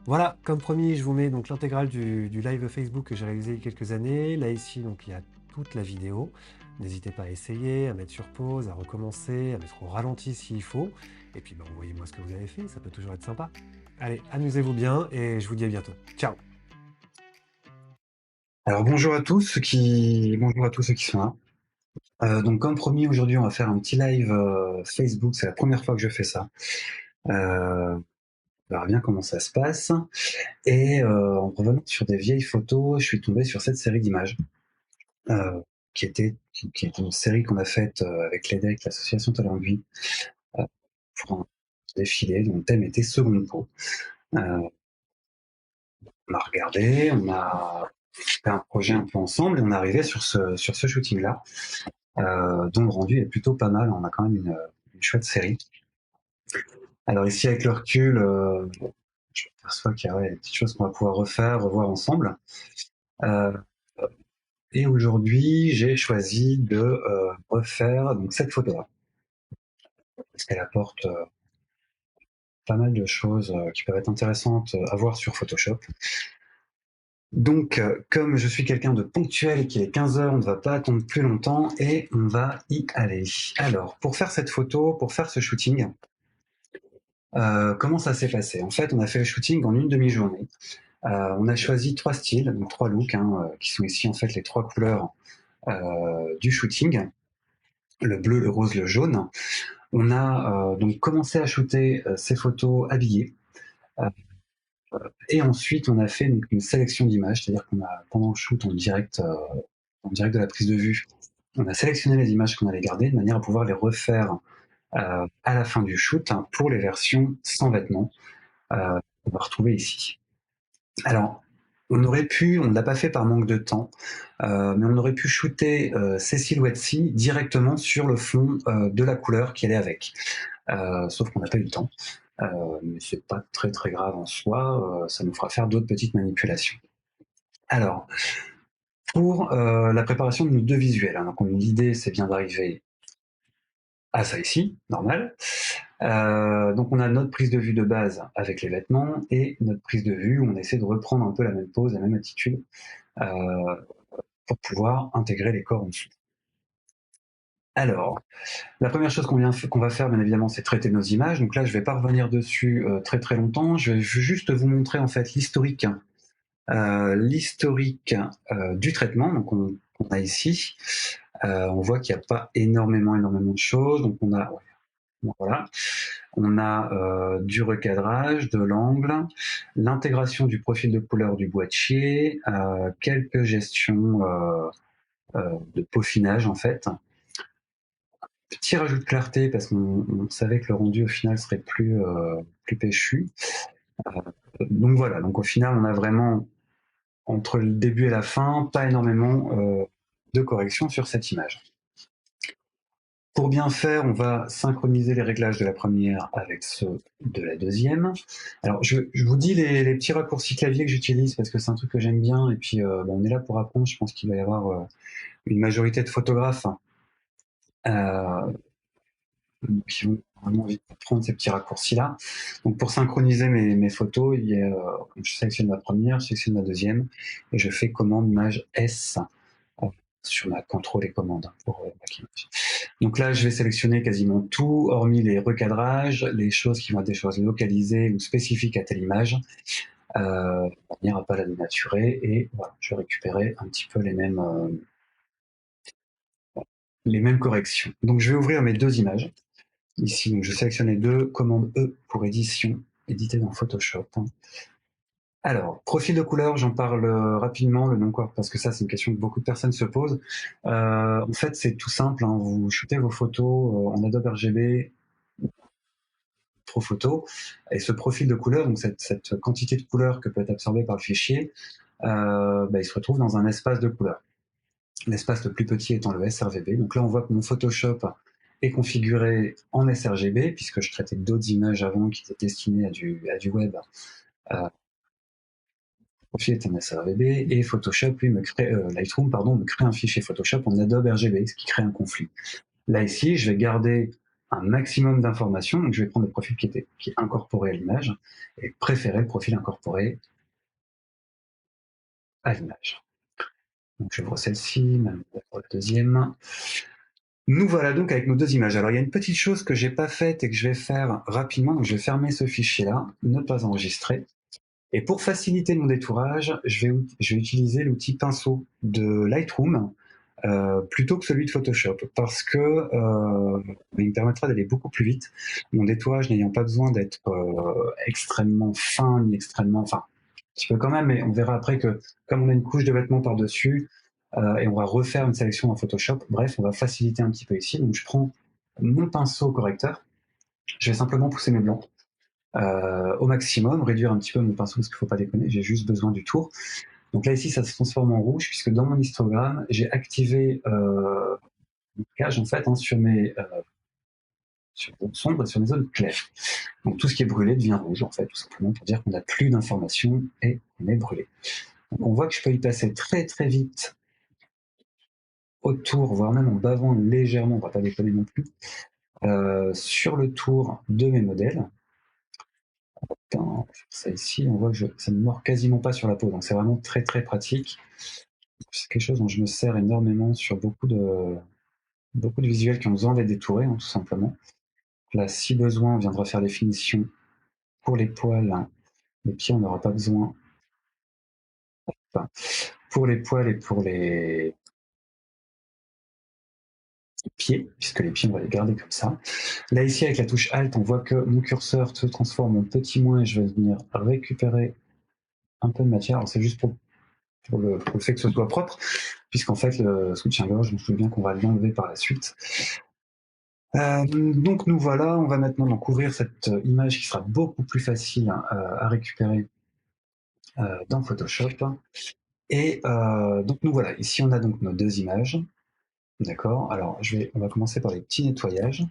Voilà, comme promis, je vous mets donc l'intégrale du live Facebook que j'ai réalisé il y a quelques années. Là, ici, donc, il y a toute la vidéo. N'hésitez pas à essayer, à mettre sur pause, à recommencer, à mettre au ralenti s'il faut. Et puis, bah, envoyez-moi ce que vous avez fait, ça peut toujours être sympa. Allez, amusez-vous bien et je vous dis à bientôt. Ciao! Alors bonjour à tous ceux qui sont là. Donc comme promis, aujourd'hui on va faire un petit live Facebook. C'est la première fois que je fais ça. On verra bien comment ça se passe. Et en revenant sur des vieilles photos, je suis tombé sur cette série d'images euh, qui était une série qu'on a faite avec l'EDEC, l'association Talent de Vie, euh, pour un défilé dont le thème était Seconde Peau. On a regardé, on a fait un projet un peu ensemble et on est arrivé sur ce shooting-là. Dont le rendu est plutôt pas mal. On a quand même une chouette série. Alors ici, avec le recul, je m'aperçois qu'il y a des petites choses qu'on va pouvoir revoir ensemble. Euh, et aujourd'hui, j'ai choisi de refaire donc cette photo-là, parce qu'elle apporte pas mal de choses qui peuvent être intéressantes à voir sur Photoshop. Donc, comme je suis quelqu'un de ponctuel et qu'il est 15 heures, on ne va pas attendre plus longtemps et on va y aller. Alors, pour faire cette photo, pour faire ce shooting, comment ça s'est passé? En fait, on a fait le shooting en une demi-journée. On a choisi 3 styles, donc 3 looks, qui sont ici en fait les 3 couleurs du shooting, le bleu, le rose, le jaune. On a donc commencé à shooter ces photos habillées. Euh, et ensuite, on a fait donc, une sélection d'images, c'est-à-dire qu'on a, pendant le shoot en direct de la prise de vue, on a sélectionné les images qu'on allait garder de manière à pouvoir les refaire à la fin du shoot pour les versions sans vêtements qu'on va retrouver ici. Alors, on ne l'a pas fait par manque de temps, mais on aurait pu shooter ces silhouettes-ci directement sur le fond de la couleur qui allait avec. Sauf qu'on n'a pas eu le temps. Mais c'est pas très très grave en soi, ça nous fera faire d'autres petites manipulations. Alors, pour la préparation de nos deux visuels, donc l'idée c'est bien d'arriver à ça ici, normal. Donc on a notre prise de vue de base avec les vêtements et notre prise de vue où on essaie de reprendre un peu la même pose, la même attitude pour pouvoir intégrer les corps en dessous. Alors, la première chose qu'on va faire, bien évidemment, c'est traiter nos images. Donc là, je ne vais pas revenir dessus très très longtemps. Je vais juste vous montrer en fait l'historique du traitement. Donc on a ici, on voit qu'il n'y a pas énormément de choses. Donc on a voilà, on a du recadrage, de l'angle, l'intégration du profil de couleur du boîtier, quelques gestions de peaufinage en fait. Petit rajout de clarté parce qu'on savait que le rendu au final serait plus péchu. Donc voilà, donc au final on a vraiment entre le début et la fin pas énormément de corrections sur cette image. Pour bien faire, on va synchroniser les réglages de la première avec ceux de la deuxième. Alors je vous dis les petits raccourcis clavier que j'utilise parce que c'est un truc que j'aime bien et puis on est là pour apprendre. Je pense qu'il va y avoir une majorité de photographes euh, qui vont vraiment envie de prendre ces petits raccourcis-là. Donc pour synchroniser mes photos, je sélectionne la première, je sélectionne la deuxième, et je fais commande Maj S sur ma contrôle et commande pour Mac Image. Donc là, je vais sélectionner quasiment tout, hormis les recadrages, les choses qui vont être des choses localisées ou spécifiques à telle image, de manière à pas la dénaturer, et voilà, je vais récupérer un petit peu les mêmes corrections. Donc je vais ouvrir mes deux images. Ici, donc, je sélectionne les deux, commande E pour édition, éditer dans Photoshop. Alors, profil de couleur, j'en parle rapidement, le non-corp, parce que ça, c'est une question que beaucoup de personnes se posent. En fait, c'est tout simple, vous shootez vos photos en Adobe RGB, Pro Photo, et ce profil de couleur, donc cette quantité de couleur que peut être absorbée par le fichier, il se retrouve dans un espace de couleur. L'espace le plus petit étant le sRGB. Donc là, on voit que mon Photoshop est configuré en sRGB, puisque je traitais d'autres images avant qui étaient destinées à du web. Le profil est en sRGB, et Photoshop, lui, Lightroom, me crée un fichier Photoshop en Adobe RGB, ce qui crée un conflit. Là, ici, je vais garder un maximum d'informations. Donc je vais prendre le profil qui est incorporé à l'image et préférer le profil incorporé à l'image. Donc j'ouvre celle-ci, même pour la deuxième. Nous voilà donc avec nos deux images. Alors il y a une petite chose que j'ai pas faite et que je vais faire rapidement. Donc je vais fermer ce fichier-là, ne pas enregistrer. Et pour faciliter mon détourage, je vais utiliser l'outil pinceau de Lightroom plutôt que celui de Photoshop, parce que il me permettra d'aller beaucoup plus vite. Mon détourage n'ayant pas besoin d'être extrêmement fin, ni extrêmement... Enfin, un petit peu quand même, mais on verra après que comme on a une couche de vêtements par-dessus, et on va refaire une sélection dans Photoshop, bref, on va faciliter un petit peu ici. Donc je prends mon pinceau correcteur, je vais simplement pousser mes blancs au maximum, réduire un petit peu mon pinceau parce qu'il ne faut pas déconner, j'ai juste besoin du tour. Donc là ici ça se transforme en rouge puisque dans mon histogramme j'ai activé une cage en fait sur mes zones sombres et sur mes zones claires. Donc tout ce qui est brûlé devient rouge en fait, tout simplement pour dire qu'on n'a plus d'informations et on est brûlé. Donc on voit que je peux y passer très très vite autour, voire même en bavant légèrement, on va pas déconner non plus, sur le tour de mes modèles. Dans ça ici, on voit que ça ne mord quasiment pas sur la peau, donc c'est vraiment très très pratique. C'est quelque chose dont je me sers énormément sur beaucoup de visuels qui ont besoin d'être détourés, tout simplement. Là, si besoin, on viendra faire les finitions pour les poils. Les pieds, on n'aura pas besoin. Enfin, pour les poils et pour les pieds, puisque les pieds, on va les garder comme ça. Là, ici, avec la touche Alt, on voit que mon curseur se transforme en petit moins et je vais venir récupérer un peu de matière. Alors, c'est juste pour le fait que ce soit propre, puisqu'en fait, le soutien-gorge, je me souviens bien qu'on va l'enlever par la suite. Donc nous voilà, on va maintenant donc ouvrir cette image qui sera beaucoup plus facile à récupérer dans Photoshop. Et donc nous voilà, ici on a donc nos deux images. D'accord. Alors on va commencer par les petits nettoyages.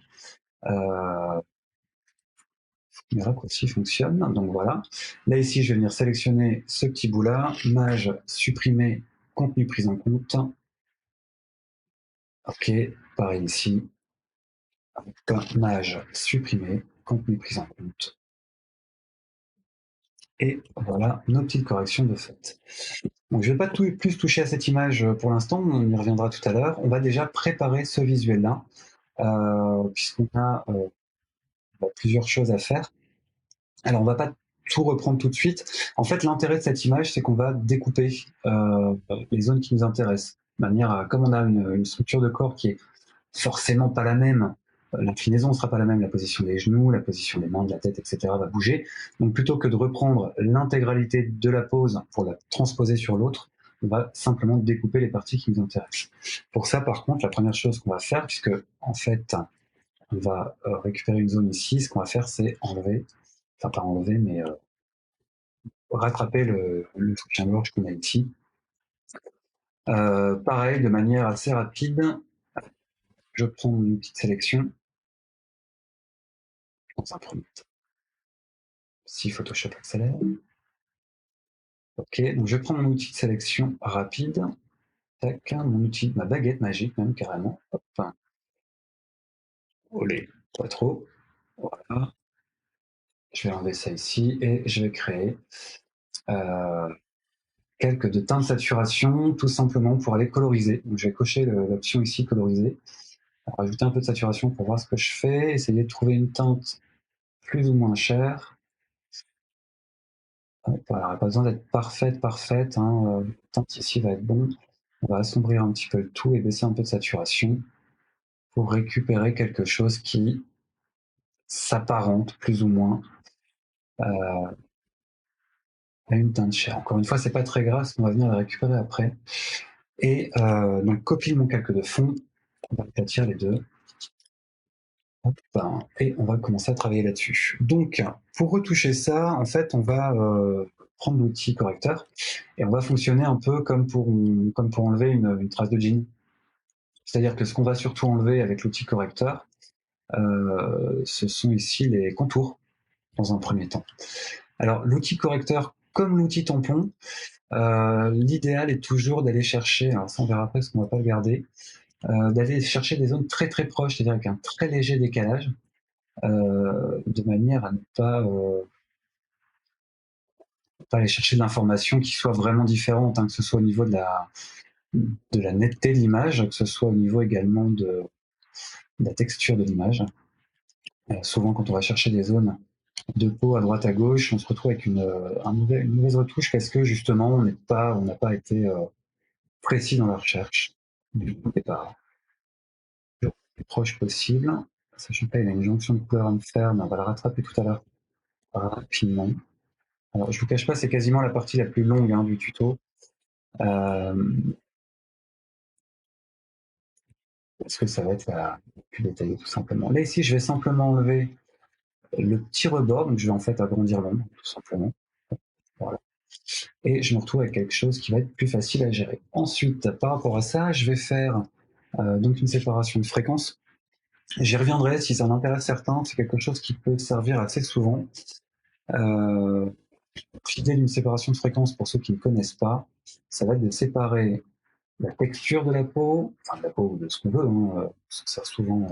Mes raccourcis fonctionnent. Donc voilà. Là ici, je vais venir sélectionner ce petit bout-là. Mage, supprimer, contenu pris en compte. Ok. Pareil ici. Mage, supprimer, contenu pris en compte. Et voilà nos petites corrections de fait. Donc je ne vais pas plus toucher à cette image pour l'instant, on y reviendra tout à l'heure. On va déjà préparer ce visuel-là, puisqu'on a plusieurs choses à faire. Alors on va pas tout reprendre tout de suite. En fait, l'intérêt de cette image, c'est qu'on va découper les zones qui nous intéressent. De manière à, comme on a une structure de corps qui est forcément pas la même, l'inclinaison ne sera pas la même, la position des genoux, la position des mains, de la tête, etc. va bouger. Donc plutôt que de reprendre l'intégralité de la pose pour la transposer sur l'autre, on va simplement découper les parties qui nous intéressent. Pour ça, par contre, la première chose qu'on va faire, puisque en fait, on va récupérer une zone ici, ce qu'on va faire, c'est enlever, enfin pas enlever, mais rattraper le soutien-gorge qu'on a ici. Pareil, de manière assez rapide, je prends une petite sélection dans un premier temps. Si Photoshop accélère. Ok, donc je prends mon outil de sélection rapide. Tac, mon outil, ma baguette magique même carrément. Hop. Olé, pas trop. Voilà. Je vais enlever ça ici et je vais créer quelques de teintes de saturation, tout simplement pour aller coloriser. Donc je vais cocher l'option ici coloriser. Rajouter un peu de saturation pour voir ce que je fais. Essayer de trouver une teinte plus ou moins chère. Voilà, elle n'a pas besoin d'être parfaite. La teinte ici va être bon. On va assombrir un petit peu le tout et baisser un peu de saturation pour récupérer quelque chose qui s'apparente plus ou moins à une teinte chère. Encore une fois, c'est pas très grave, on va venir la récupérer après. Et donc copie mon calque de fond, on va aplatir les deux. Et on va commencer à travailler là-dessus. Donc, pour retoucher ça, en fait, on va prendre l'outil correcteur et on va fonctionner un peu comme pour enlever une trace de jean. C'est-à-dire que ce qu'on va surtout enlever avec l'outil correcteur, ce sont ici les contours dans un premier temps. Alors, l'outil correcteur, comme l'outil tampon, l'idéal est toujours d'aller chercher, alors ça on verra après parce qu'on ne va pas le garder, d'aller chercher des zones très très proches, c'est-à-dire avec un très léger décalage, de manière à ne pas aller chercher de l'information qui soit vraiment différente, hein, que ce soit au niveau de la netteté de l'image, que ce soit au niveau également de la texture de l'image. Souvent, quand on va chercher des zones de peau à droite à gauche, on se retrouve avec une mauvaise retouche parce que justement, on n'a pas été précis dans la recherche. Du coup, c'est pas le plus proche possible. Sachant pas, il y a une jonction de couleur à me faire, mais on va la rattraper tout à l'heure rapidement. Alors, je vous cache pas, c'est quasiment la partie la plus longue, hein, du tuto. Parce que ça va être la plus détaillée tout simplement. Là, ici, je vais simplement enlever le petit rebord, donc je vais en fait agrandir l'ombre, tout simplement. Voilà. Et je me retrouve avec quelque chose qui va être plus facile à gérer. Ensuite, par rapport à ça, je vais faire donc une séparation de fréquences. J'y reviendrai si ça en intéresse certains, c'est quelque chose qui peut servir assez souvent. L'idée d'une séparation de fréquences, pour ceux qui ne connaissent pas, ça va être de séparer la texture de la peau, enfin de la peau ou de ce qu'on veut, hein, ça sert souvent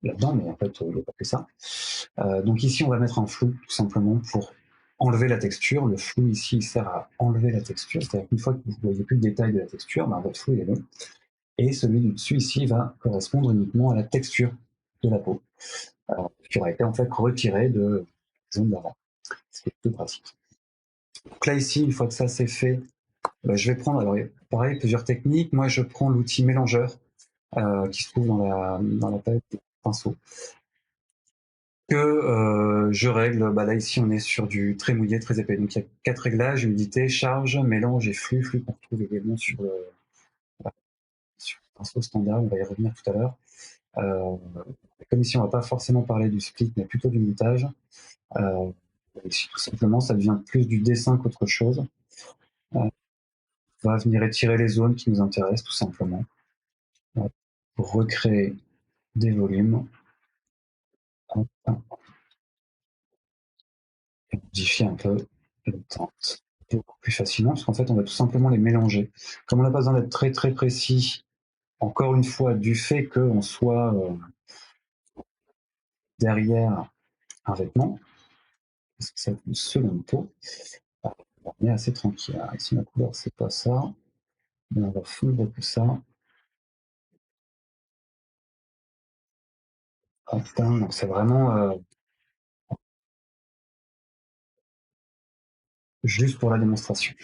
là-dedans, mais en fait, il n'y a pas que ça. Donc ici, on va mettre un flou, tout simplement, pour enlever la texture. Le flou ici, il sert à enlever la texture, c'est-à-dire qu'une fois que vous ne voyez plus le détail de la texture, ben, votre flou il est bon. Et celui du dessus ici va correspondre uniquement à la texture de la peau, qui aura été en fait retirée de la zone d'avant, ce qui est plutôt pratique. Donc là ici, une fois que ça c'est fait, je vais prendre, alors pareil, plusieurs techniques. Moi, je prends l'outil mélangeur qui se trouve dans la palette des pinceaux, que je règle. Bah là ici, on est sur du très mouillé, très épais. Donc il y a 4 réglages: humidité, charge, mélange et flux qu'on retrouve également sur le pinceau standard. On va y revenir tout à l'heure. Comme ici, on va pas forcément parler du split, mais plutôt du montage. Ici, tout simplement, ça devient plus du dessin qu'autre chose. On va venir étirer les zones qui nous intéressent, tout simplement, pour recréer des volumes. Et modifier un peu le teinte beaucoup plus facilement, parce qu'en fait, on va tout simplement les mélanger. Comme on n'a pas besoin d'être très très précis, encore une fois, du fait qu'on soit derrière un vêtement, parce que c'est une seconde peau, on est assez tranquille. Alors ici, la couleur, c'est pas ça, mais on va fondre tout ça. Donc c'est vraiment juste pour la démonstration.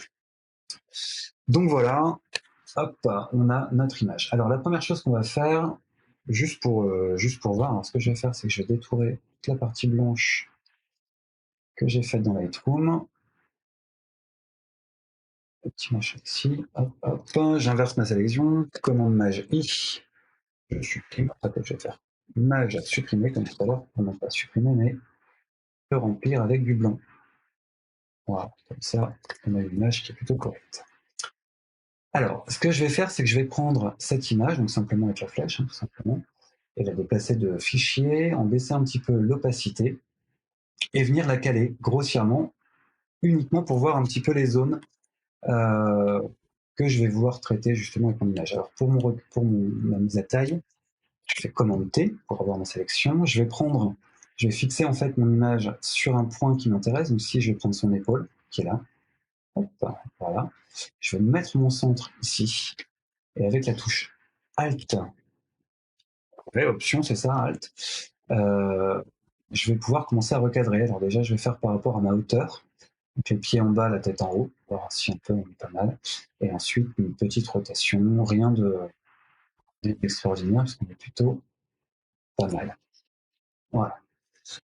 Donc voilà, hop, on a notre image. Alors la première chose qu'on va faire, juste pour voir, alors, ce que je vais faire, c'est que je vais détourer toute la partie blanche que j'ai faite dans Lightroom. Le petit machin ici, hop, hop, j'inverse ma sélection, commande Maj I, je supprime, après je vais faire Maj supprimer comme tout à l'heure, on n'a pas supprimé, mais le remplir avec du blanc. Voilà, comme ça, on a une image qui est plutôt correcte. Alors, ce que je vais faire, c'est que je vais prendre cette image, donc simplement avec la flèche, hein, tout simplement, et la déplacer de fichier, en baisser un petit peu l'opacité, et venir la caler grossièrement, uniquement pour voir un petit peu les zones que je vais vouloir traiter justement avec mon image. Alors pour ma mise à taille, je fais commande T pour avoir ma sélection. Je vais fixer en fait mon image sur un point qui m'intéresse. Donc si je vais prendre son épaule, qui est là, hop, voilà. Je vais mettre mon centre ici, et avec la touche Alt, option, c'est ça, Alt, je vais pouvoir commencer à recadrer. Alors déjà, je vais faire par rapport à ma hauteur. Donc les pieds en bas, la tête en haut, voir si on peut, on est pas mal. Et ensuite, une petite rotation, rien d'extraordinaire, parce qu'on est plutôt pas mal. Voilà.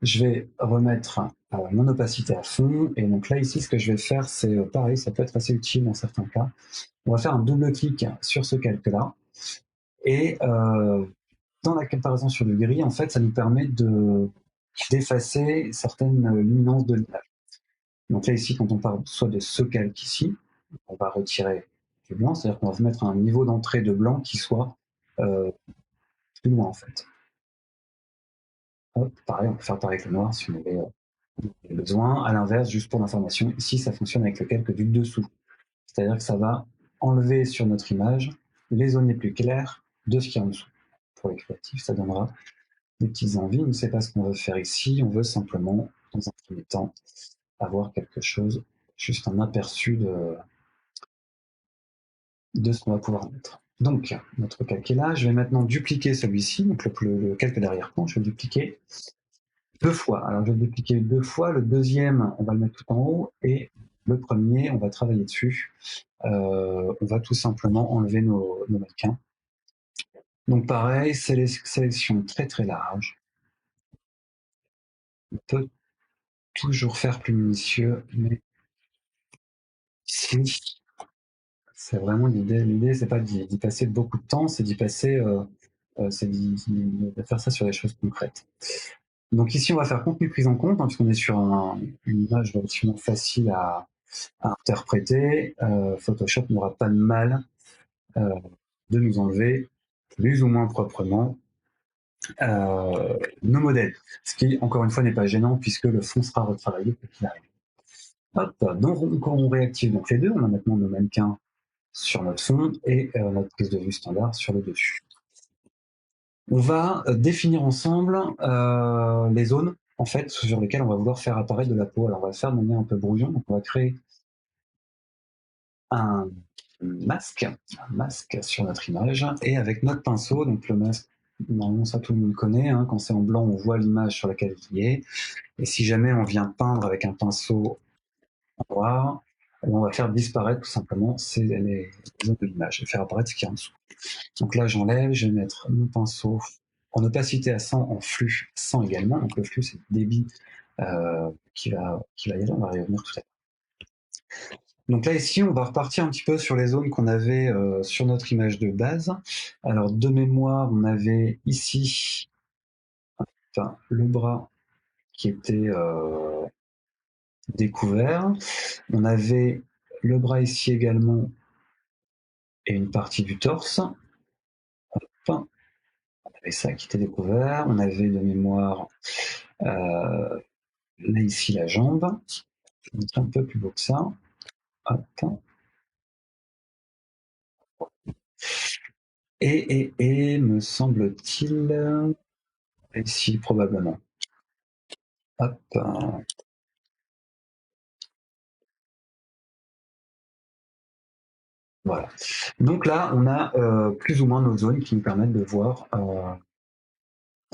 Je vais remettre mon opacité à fond. Et donc là, ici, ce que je vais faire, c'est pareil, ça peut être assez utile dans certains cas. On va faire un double clic sur ce calque-là. Et dans la comparaison sur le gris, en fait, ça nous permet d'effacer certaines luminances de l'image. Donc là, ici, quand on parle soit de ce calque ici, on va retirer du blanc, c'est-à-dire qu'on va mettre un niveau d'entrée de blanc qui soit plus loin, en fait. Hop, pareil, on peut faire pareil avec le noir si on avait besoin. À l'inverse, juste pour l'information, ici, ça fonctionne avec le calque du dessous. C'est-à-dire que ça va enlever sur notre image les zones les plus claires de ce qu'il y a en dessous. Pour les créatifs, ça donnera des petites envies. On ne sait pas ce qu'on veut faire ici. On veut simplement, dans un premier temps, avoir quelque chose, juste un aperçu de ce qu'on va pouvoir mettre. Donc, notre calque est là. Je vais maintenant dupliquer celui-ci, donc le calque d'arrière-plan. Je vais le dupliquer 2 fois. Alors, je vais le dupliquer 2 fois. Le deuxième, on va le mettre tout en haut. Et le premier, on va travailler dessus. On va tout simplement enlever nos mannequins. Donc, pareil, sélection très très large. On peut toujours faire plus minutieux, mais ici, c'est vraiment l'idée. L'idée, c'est pas d'y passer beaucoup de temps, c'est d'y passer, c'est de faire ça sur des choses concrètes. Donc ici, on va faire contenu prise en compte, hein, puisqu'on est sur une image relativement facile à interpréter. Photoshop n'aura pas de mal de nous enlever plus ou moins proprement nos modèles. Ce qui, encore une fois, n'est pas gênant puisque le fond sera retravaillé quoi qu'il arrive. Hop, donc quand on réactive donc les deux, on a maintenant nos mannequins sur notre fond et notre prise de vue standard sur le dessus. On va définir ensemble les zones en fait sur lesquelles on va vouloir faire apparaître de la peau. Alors on va le faire de manière un peu brouillon, donc on va créer un masque sur notre image et avec notre pinceau, donc le masque, normalement ça tout le monde connaît, hein, quand c'est en blanc on voit l'image sur laquelle il est, et si jamais on vient peindre avec un pinceau en noir, on va faire disparaître tout simplement les zones de l'image et faire apparaître ce qu'il y a en dessous. Donc là j'enlève, je vais mettre mon pinceau en opacité à 100, en flux 100 également, donc le flux c'est le débit qui va y aller, on va y revenir tout à l'heure. Donc là, ici, on va repartir un petit peu sur les zones qu'on avait sur notre image de base. Alors, de mémoire, on avait ici le bras qui était découvert. On avait le bras ici également et une partie du torse. Enfin, on avait ça qui était découvert. On avait de mémoire là ici la jambe. Un peu plus beau que ça. Hop. Et me semble-t-il, ici probablement. Hop. Voilà. Donc là, on a plus ou moins nos zones qui nous permettent de voir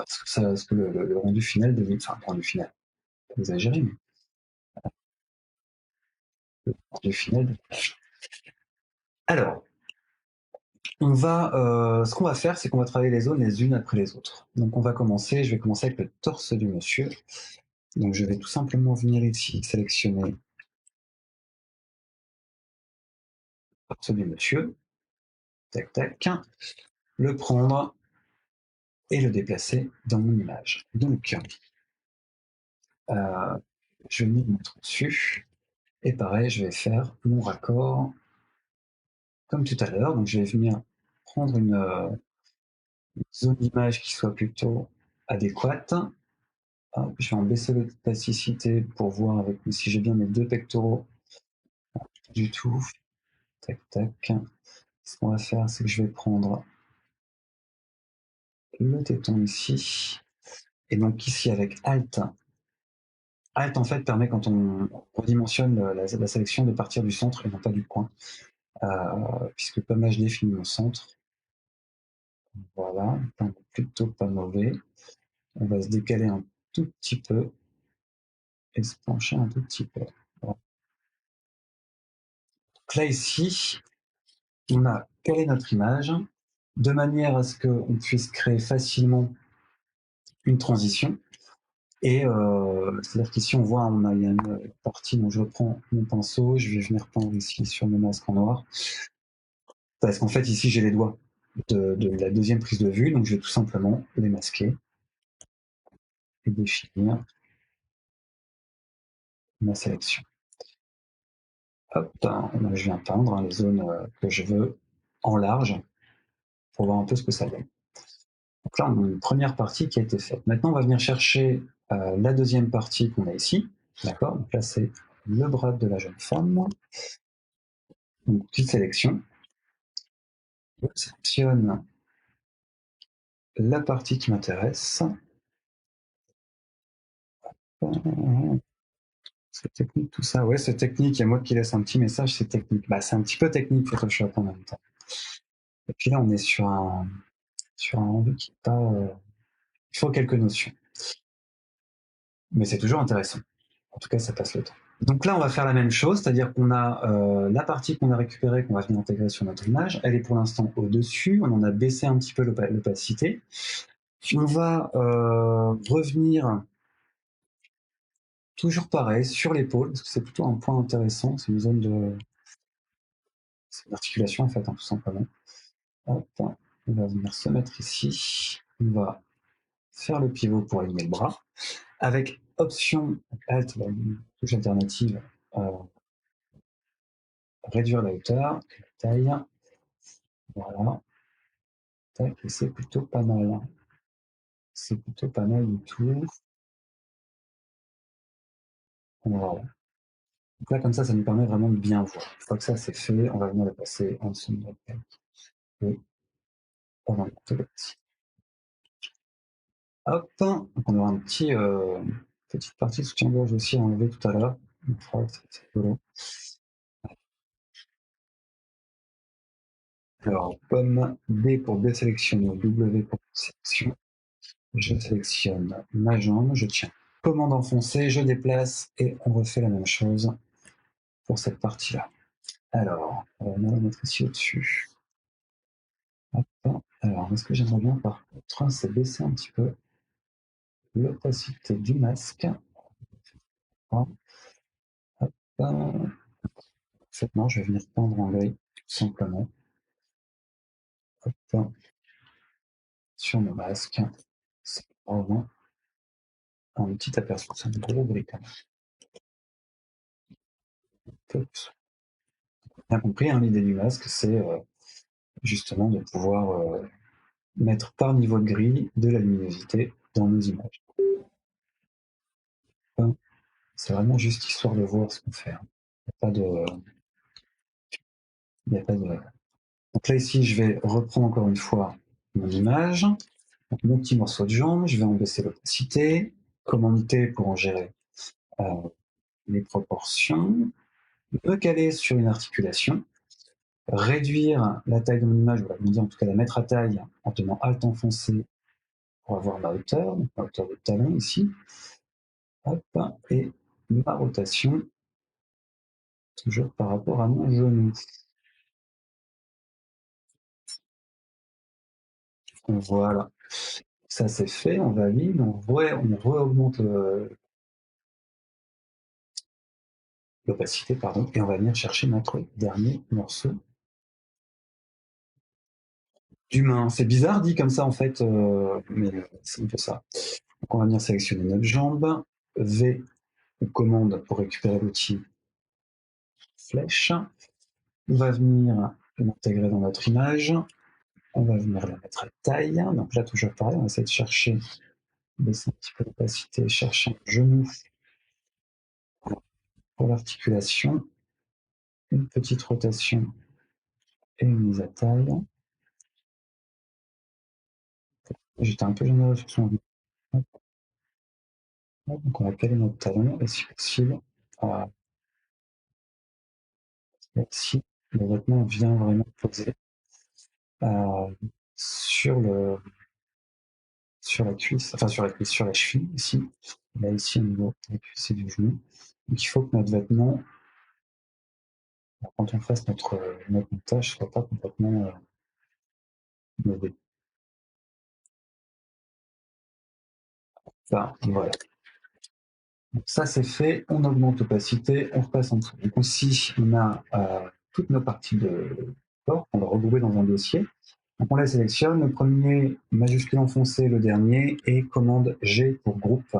ce que le rendu final devient. Enfin, le rendu final, pas exagéré, mais le rendu final. Alors, ce qu'on va faire, c'est qu'on va travailler les zones les unes après les autres. Donc on va commencer, je vais commencer avec le torse du monsieur. Donc je vais tout simplement venir ici, sélectionner le torse du monsieur. Tac, tac. Le prendre et le déplacer dans mon image. Donc, je vais venir me mettre dessus. Et pareil, je vais faire mon raccord comme tout à l'heure. Donc je vais venir prendre une zone d'image qui soit plutôt adéquate. Je vais en baisser l'opacité pour voir avec si j'ai bien mes deux pectoraux. Pas du tout. Tac, tac. Ce qu'on va faire, c'est que je vais prendre le téton ici. Et donc ici avec Alt. Alt en fait permet quand on redimensionne la sélection de partir du centre et non pas du coin. Puisque comme là je définis mon centre, voilà, plutôt pas mauvais. On va se décaler un tout petit peu et se pencher un tout petit peu. Voilà. Donc là ici, on a calé notre image de manière à ce qu'on puisse créer facilement une transition. Et c'est-à-dire qu'ici on voit, il y a une partie dont je reprends mon pinceau, je vais venir peindre ici sur mon masque en noir. Parce qu'en fait ici j'ai les doigts de la deuxième prise de vue, donc je vais tout simplement les masquer et définir ma sélection. Hop, je viens peindre les zones que je veux en large pour voir un peu ce que ça donne. Donc là, on a une première partie qui a été faite. Maintenant, on va venir chercher la deuxième partie qu'on a ici. D'accord. Donc là, c'est le bras de la jeune femme. Donc, petite sélection. Je sélectionne la partie qui m'intéresse. C'est technique tout ça. Ouais, c'est technique. Il y a moi qui laisse un petit message, c'est technique. Bah, c'est un petit peu technique Photoshop en même temps. Et puis là, on est sur un rendu qui n'est pas. Il faut quelques notions. Mais c'est toujours intéressant. En tout cas, ça passe le temps. Donc là, on va faire la même chose, c'est-à-dire qu'on a la partie qu'on a récupérée, qu'on va venir intégrer sur notre image. Elle est pour l'instant au-dessus. On en a baissé un petit peu l'opacité. On va revenir toujours pareil sur l'épaule, parce que c'est plutôt un point intéressant. C'est une zone de. C'est une articulation en fait, hein, tout simplement. Hop, on va venir se mettre ici. On va faire le pivot pour aligner le bras. Avec option Alt, une touche alternative, réduire la hauteur, la taille. Voilà. Tac, et c'est plutôt pas mal. C'est plutôt pas mal du tout. Voilà. Donc là, comme ça nous permet vraiment de bien voir. Une fois que ça c'est fait, on va venir le passer en dessous de notre taille. Et on va monter le petit. Hop, donc on aura un petit petite partie de soutien-gorge aussi à enlever tout à l'heure. C'est rigolo. Alors, pomme D pour désélectionner, W pour sélection. Je sélectionne ma jambe, je tiens commande enfoncée, je déplace et on refait la même chose pour cette partie-là. Alors, on va la mettre ici au-dessus. Alors, ce que j'aimerais bien par contre, c'est baisser un petit peu l'opacité du masque. Hop. Maintenant, je vais venir peindre en gris, tout simplement. Hop. Sur nos masques. C'est vraiment un petit aperçu. C'est un gros gris quand même. Bien compris, hein, l'idée du masque, c'est justement de pouvoir mettre par niveau de gris de la luminosité dans nos images. Enfin, c'est vraiment juste histoire de voir ce qu'on fait. Hein. Il n'y a pas de. Donc là, ici, je vais reprendre encore une fois mon image. Donc, mon petit morceau de jambe, je vais en baisser l'opacité. Commande T pour en gérer les proportions. Me caler sur une articulation. Réduire la taille de mon image, en tout cas la mettre à taille en tenant Alt enfoncé pour avoir ma hauteur, donc ma hauteur de talon ici. Hop, et ma rotation, toujours par rapport à mon genou. Voilà, ça c'est fait, on valide, on re-augmente l'opacité, pardon, et on va venir chercher notre dernier morceau d'humain. C'est bizarre dit comme ça en fait, mais c'est un peu ça. Donc on va venir sélectionner notre jambe, V ou commande pour récupérer l'outil flèche. On va venir l'intégrer dans notre image. On va venir la mettre à taille. Donc là, toujours pareil, on va essayer de chercher, baisser un petit peu l'opacité, chercher un genou pour l'articulation. Une petite rotation et une mise à taille. J'étais un peu généreux sur son. Donc on va caler notre talon et si possible, si le vêtement vient vraiment poser sur la cuisse, enfin sur la cheville ici, là ici au niveau de la cuisse et du genou. Donc il faut que notre vêtement, quand on fasse notre montage, soit pas complètement mauvais. Enfin, voilà. Donc ça c'est fait, on augmente l'opacité, on repasse en dessous. Donc ici on a toutes nos parties de corps qu'on va regrouper dans un dossier. Donc on les sélectionne, le premier majuscule enfoncé, le dernier, et commande G pour groupe,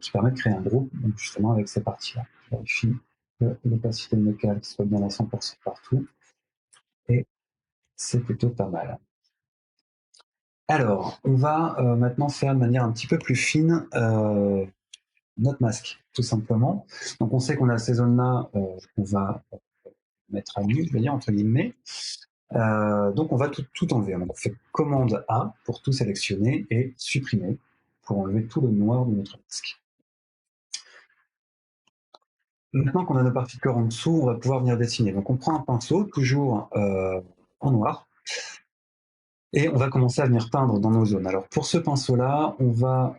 qui permet de créer un groupe, donc justement avec ces parties-là. Je vérifie que l'opacité de mes calques soit bien à 100% partout, et c'est plutôt pas mal. Alors, on va maintenant faire de manière un petit peu plus fine notre masque, tout simplement. Donc on sait qu'on a ces zones-là qu'on va mettre à nu, je veux dire, entre guillemets. Donc on va tout enlever. Donc on fait commande A pour tout sélectionner et supprimer pour enlever tout le noir de notre masque. Maintenant qu'on a nos parties de corps en dessous, on va pouvoir venir dessiner. Donc on prend un pinceau, toujours en noir, et on va commencer à venir peindre dans nos zones. Alors pour ce pinceau-là, on va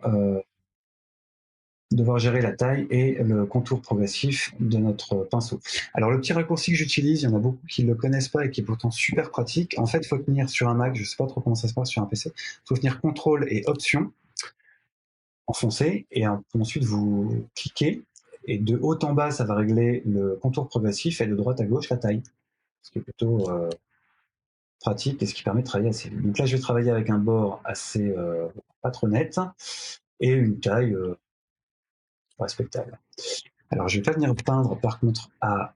devoir gérer la taille et le contour progressif de notre pinceau. Alors le petit raccourci que j'utilise, il y en a beaucoup qui ne le connaissent pas et qui est pourtant super pratique. En fait, il faut tenir sur un Mac, je ne sais pas trop comment ça se passe sur un PC, il faut tenir CTRL et Option, enfoncer, et ensuite vous cliquez, et de haut en bas, ça va régler le contour progressif, et de droite à gauche, la taille, ce qui est plutôt pratique et ce qui permet de travailler assez vite. Donc là, je vais travailler avec un bord assez pas trop net et une taille respectable. Alors, je vais pas venir peindre par contre à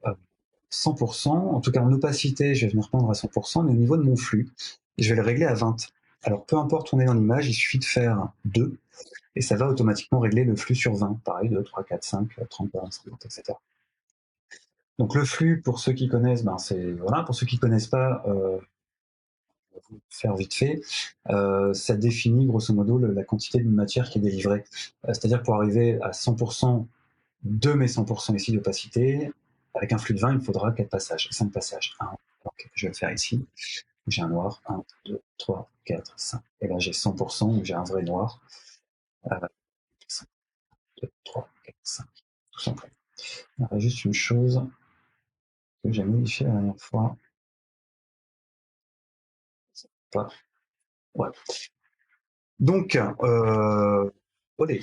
100%, en tout cas en opacité, je vais venir peindre à 100%, mais au niveau de mon flux, je vais le régler à 20. Alors, peu importe où on est dans l'image, il suffit de faire 2, et ça va automatiquement régler le flux sur 20. Pareil, 2, 3, 4, 5, 30, 40, 50, etc. Donc le flux, pour ceux qui connaissent, ben c'est voilà. Pour ceux qui connaissent pas, faire vite fait, ça définit grosso modo la quantité de matière qui est délivrée. C'est-à-dire pour arriver à 100% de mes 100% ici d'opacité, avec un flux de 20, il me faudra 4 passages, 5 passages. Donc, je vais le faire ici. J'ai un noir, 1, 2, 3, 4, 5. Et là, j'ai 100%, donc j'ai un vrai noir. 5, 2, 3, 4, 5. Tout simplement. Il y a juste une chose que j'ai modifiée la dernière fois. Pas. Ouais. Donc, allez,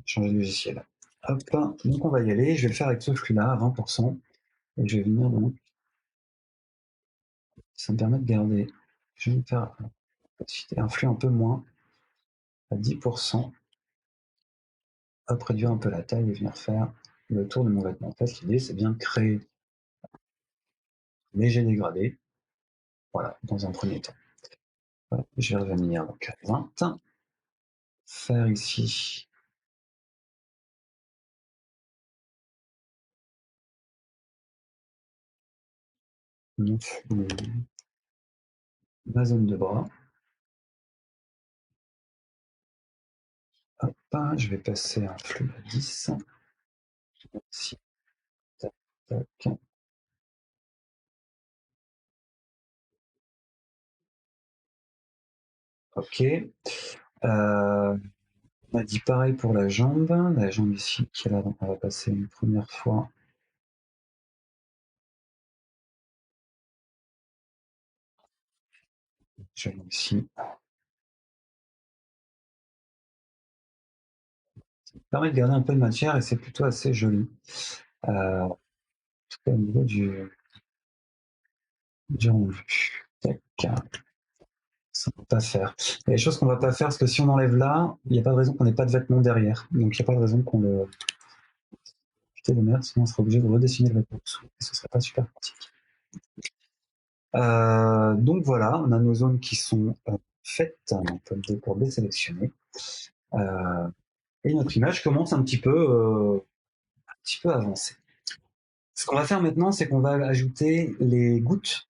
changer de logiciel. Hop, donc on va y aller. Je vais le faire avec ce flux-là à 20%. Et je vais venir donc. Ça me permet de garder. Je vais me faire un flux un peu moins, à 10%. Hop, réduire un peu la taille et venir faire le tour de mon vêtement. En fait, l'idée, c'est bien de créer un léger dégradé. Voilà, dans un premier temps. Hop, je vais revenir donc à 20. Faire ici. Ma zone de bras. Hop, je vais passer un flux à 10. Ici. Tac, tac. Ok. On a dit pareil pour la jambe. La jambe ici, qui est là, donc on va passer une première fois. Je vais ici. Ça permet de garder un peu de matière et c'est plutôt assez joli. En tout cas, au niveau du rendu. Tac. Ça ne peut pas faire. Il y a des choses qu'on ne va pas faire parce que si on enlève là, il n'y a pas de raison qu'on n'ait pas de vêtement derrière. Donc il n'y a pas de raison qu'on le. Putain de merde, sinon on sera obligé de redessiner le vêtement dessous. Et ce ne serait pas super pratique. Donc voilà, on a nos zones qui sont faites, donc pour désélectionner. Et notre image commence un petit peu à avancer. Ce qu'on va faire maintenant, c'est qu'on va ajouter les gouttes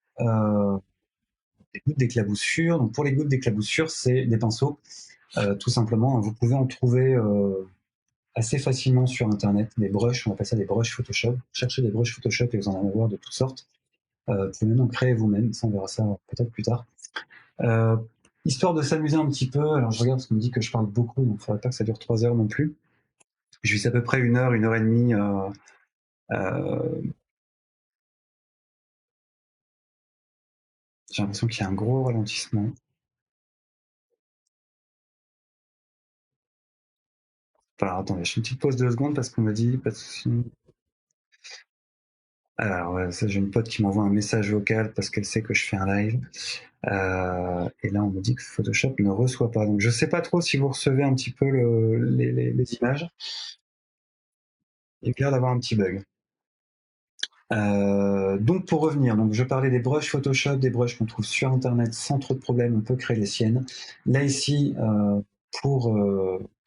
d'éclaboussure. Donc pour les gouttes d'éclaboussure, c'est des pinceaux, tout simplement. Vous pouvez en trouver assez facilement sur internet, des brushes, on appelle ça des brushes Photoshop. Cherchez des brushes Photoshop et vous en allez voir de toutes sortes. Vous pouvez même en créer vous-même, ça on verra ça peut-être plus tard. Histoire de s'amuser un petit peu, alors je regarde parce qu'on me dit que je parle beaucoup, donc il ne faudrait pas que ça dure 3 heures non plus. Je vise à peu près 1 heure, 1 heure et demie. J'ai l'impression qu'il y a un gros ralentissement. Alors attendez, je fais une petite pause de 2 secondes parce qu'on me dit pas de souci. Alors ouais, ça, j'ai une pote qui m'envoie un message vocal parce qu'elle sait que je fais un live. Et là, on me dit que Photoshop ne reçoit pas. Donc je sais pas trop si vous recevez un petit peu les images. Il a l'air d'avoir un petit bug. Donc pour revenir, donc je parlais des brushes Photoshop, des brushes qu'on trouve sur internet sans trop de problèmes, on peut créer les siennes. Là ici, pour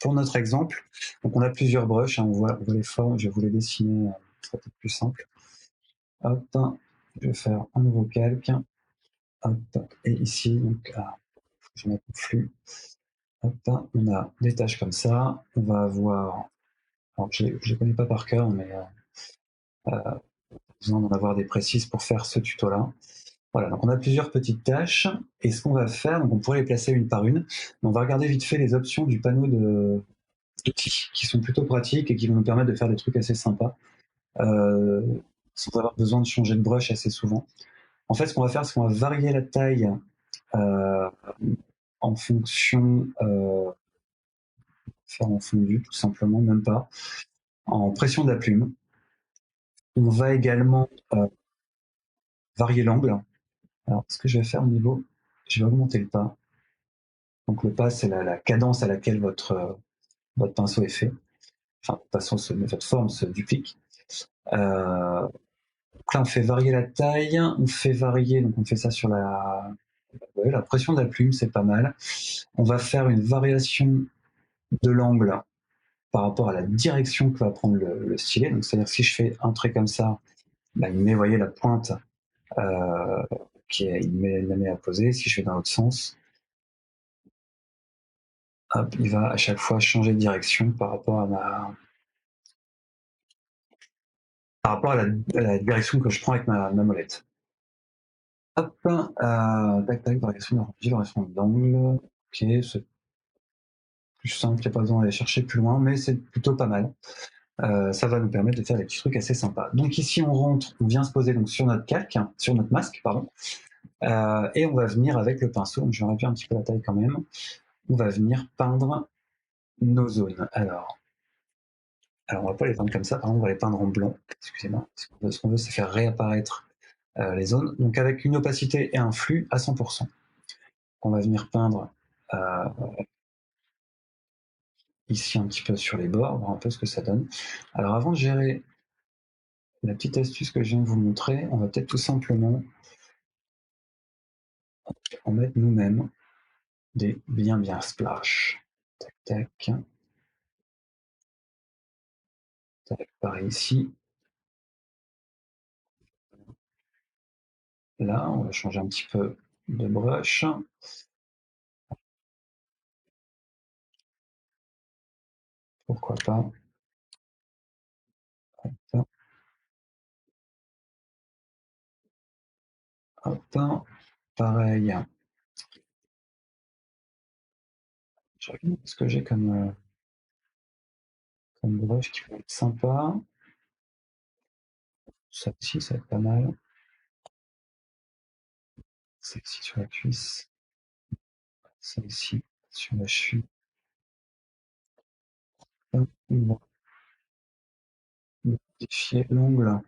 notre exemple, donc on a plusieurs brushes, on voit les formes, je vais vous les dessiner, ce sera peut-être plus simple. Hop, je vais faire un nouveau calque. Hop, et ici, donc, je mets le flux. Hop, on a des tâches comme ça. On va avoir, alors je ne les connais pas par cœur, mais besoin d'en avoir des précises pour faire ce tuto-là. Voilà, donc on a plusieurs petites tâches, et ce qu'on va faire, donc on pourrait les placer une par une, mais on va regarder vite fait les options du panneau d'outils, qui sont plutôt pratiques et qui vont nous permettre de faire des trucs assez sympas, sans avoir besoin de changer de brush assez souvent. En fait, ce qu'on va faire, c'est qu'on va varier la taille euh, en fonction, faire en fondu tout simplement, même pas, en pression de la plume. On va également varier l'angle. Alors, ce que je vais faire au niveau, je vais augmenter le pas. Donc le pas, c'est la cadence à laquelle votre pinceau est fait. Enfin, votre forme se duplique. Donc là, on fait varier la taille, on fait varier, donc on fait ça sur la pression de la plume, c'est pas mal. On va faire une variation de l'angle par rapport à la direction que va prendre le stylet. Donc c'est-à-dire que si je fais un trait comme ça, bah, il met, voyez, la pointe il la met à poser. Si je fais dans l'autre sens, hop, il va à chaque fois changer de direction par rapport à la direction que je prends avec ma molette. Hop, tac, tac, variation de variation d'angle. Ok, c'est plus simple, il n'y a pas besoin d'aller chercher plus loin, mais c'est plutôt pas mal. Ça va nous permettre de faire des petits trucs assez sympas. Donc ici, on rentre, on vient se poser donc sur notre calque, sur notre masque, pardon, et on va venir avec le pinceau, donc je vais réduire un petit peu la taille quand même, on va venir peindre nos zones. Alors on va pas les peindre comme ça, par exemple, on va les peindre en blanc, excusez-moi. Ce qu'on veut, c'est faire réapparaître les zones, donc avec une opacité et un flux à 100%. On va venir peindre ici un petit peu sur les bords, voir un peu ce que ça donne. Alors avant de gérer la petite astuce que je viens de vous montrer, on va peut-être tout simplement en mettre nous-mêmes des bien splash. Tac, tac. Tac, pareil ici. Là, on va changer un petit peu de brush. Pourquoi pas. Hop, hop. Pareil. Je regarde ce que j'ai comme brush qui peut être sympa. Ça aussi, ça va être pas mal. Ça ici sur la cuisse. Ça ici sur la cheville. On va modifier l'ongle.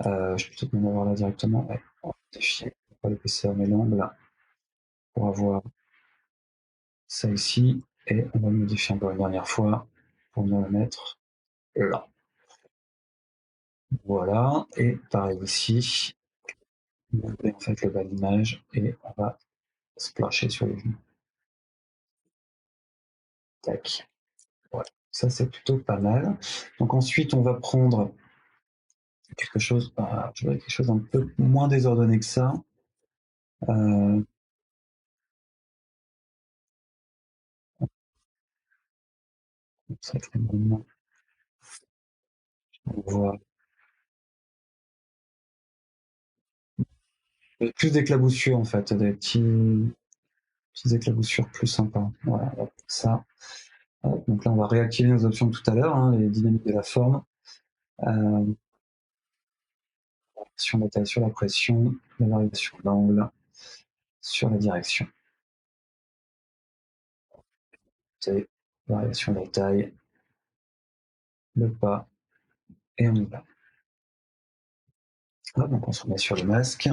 Je peux peut-être m'en avoir là directement. Ouais, on va modifier pas l'épaisseur, mais l'angle pour avoir ça ici. Et on va le modifier encore une dernière fois pour venir le mettre là. Voilà. Et pareil ici. On va en fait le bas de l'image et on va splasher sur les genoux. Tac. Voilà. Ça, c'est plutôt pas mal. Donc ensuite, on va prendre quelque chose, je quelque chose un peu moins désordonné que ça. Ça fait moment. On voit plus d'éclaboussures en fait, des petites éclaboussures plus sympas. Voilà, ça. Donc là, on va réactiver nos options de tout à l'heure, les dynamiques de la forme. Sur la taille, sur la pression, la variation d'angle, sur la direction. C'est variation de la taille, le pas, et on y va. Donc on se remet sur le masque.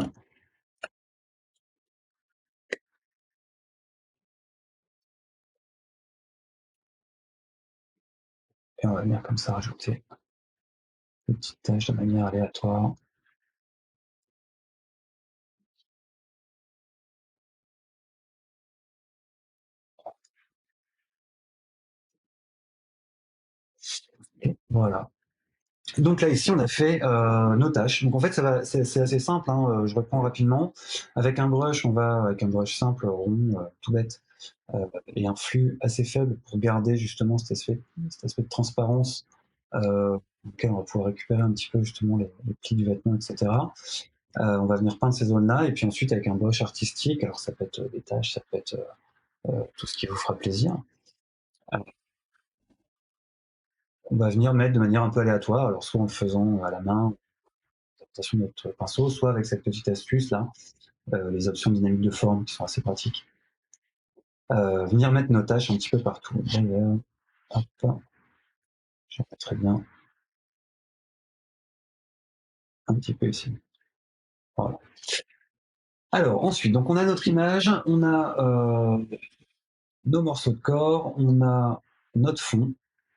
Et on va venir comme ça rajouter des petites taches de manière aléatoire. Et voilà. Donc là, ici, on a fait nos tâches. Donc en fait, c'est assez simple, hein, je reprends rapidement. Avec un brush, on va, avec un brush simple, rond, tout bête, et un flux assez faible pour garder justement cet aspect de transparence auquel on va pouvoir récupérer un petit peu justement les plis du vêtement, etc. On va venir peindre ces zones-là, et puis ensuite avec un brush artistique, alors ça peut être des taches, ça peut être tout ce qui vous fera plaisir. On va venir mettre de manière un peu aléatoire, alors soit en le faisant à la main, adaptation de notre pinceau, soit avec cette petite astuce là, les options dynamiques de forme qui sont assez pratiques. Venir mettre nos tâches un petit peu partout. D'ailleurs, hop, je mettrai bien un petit peu ici. Voilà. Alors ensuite, donc on a notre image, on a nos morceaux de corps, on a notre fond.